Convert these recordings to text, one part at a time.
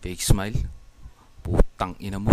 Fake smile. Putang ina mo.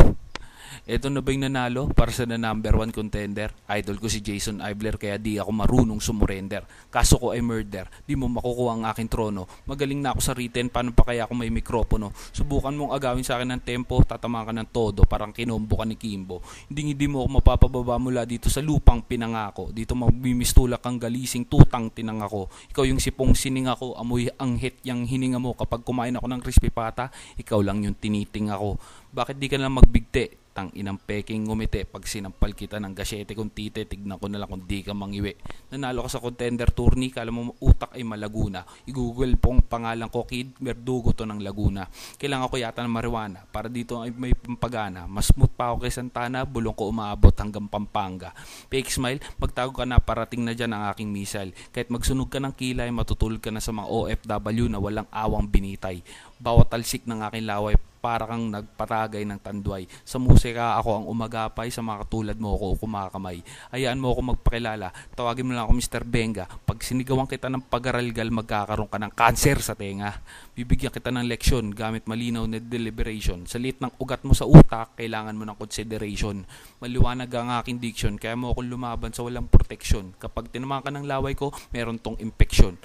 Eto na ba yung nanalo para sa na number 1 contender? Idol ko si Jason Ivler kaya di ako marunong sumurrender. Kaso ko ay murder, di mo makukuha ang aking trono. Magaling na ako sa written, paano pa kaya ako may mikropono? Subukan mong agawin sa akin ng tempo, tatamaan ka ng todo, parang kinombo ka ni Kimbo. Hindi mo ako mapapababa mula dito sa lupang pinangako. Dito magbimistulak kang galising tutang tinang ako. Ikaw yung sipong sining ako, amoy ang hit yang hininga mo. Kapag kumain ako ng crispy pata, ikaw lang yung tiniting ako. Bakit di ka na magbigte? Tang inang peking ngumiti pag sinampal kita ng gasyete kung tite, tignan ko na lang kung di ka mangiwi. Nanalo ka sa contender tourney, kala mo utak ay Malaguna. I-google pong pangalan ko, Kid Verdugo to ng Laguna. Kailangan ko yata ng marijuana para dito ay may pampagana. Mas smooth pa ako kay Santana, bulong ko umaabot hanggang Pampanga. Fake smile, magtago ka na, parating na dyan ang aking missile. Kahit magsunog ka ng kilay, matutulog ka na sa mga OFW na walang awang binitay. Bawat talsik ng aking laway para kang nagpatagay ng tanduay. Sa musika ako ang umagapay, sa mga katulad mo ako kumakamay. Hayaan mo ako magpakilala, tawagin mo lang ako Mr. Benga. Pag sinigawan kita ng pag-aralgal, magkakaroon ka ng cancer sa tenga. Bibigyan kita ng leksyon gamit malinaw na deliberation. Sa liit ng ugat mo sa utak, kailangan mo ng consideration. Maliwanag ang aking diction, kaya mo akong lumaban sa walang protection. Kapag tinamaan ka ng laway ko, meron tong infection.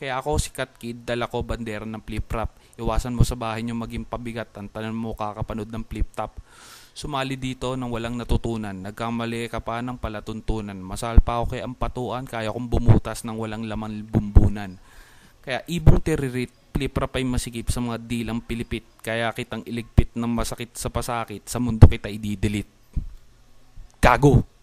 Kaya ako sikat kid, dala ko bandera ng flip-flop. Iwasan mo sa bahay nyo maging pabigat, tantanan mo kakapanood ng flip-top. Sumali dito nang walang natutunan, nagkamali ka pa ng palatuntunan. Masahal pa ako kay ampatuan, kaya kong bumutas ng walang laman bumbunan. Kaya ibong tiririt, flip-flop ay masikip sa mga dilang pilipit. Kaya kitang iligpit ng masakit sa pasakit, sa mundo kita i-delete. Gago!